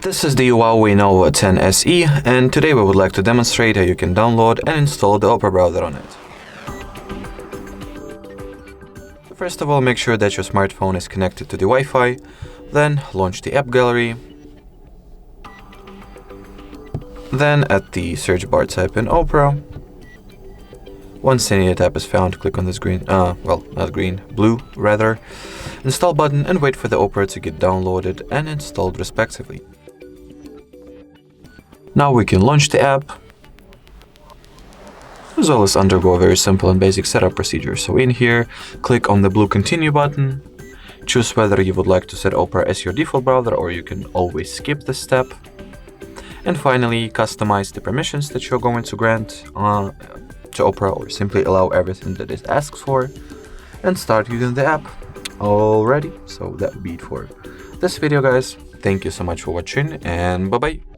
This is the HUAWEI Nova 10 SE, and today we would like to demonstrate how you can download and install the Opera browser on it. First of all, make sure that your smartphone is connected to the Wi-Fi, then launch the app gallery. Then at the search bar type in Opera. Once the needed app is found, click on this green, blue rather, install button and wait for the Opera to get downloaded and installed respectively. Now we can launch the app, as well as undergo a very simple and basic setup procedure. So in here, click on the blue continue button, choose whether you would like to set Opera as your default browser or you can always skip this step. And finally, customize the permissions that you're going to grant to Opera, or simply allow everything that it asks for, and start using the app. Alrighty, so that would be it for this video, guys. Thank you so much for watching, and bye-bye.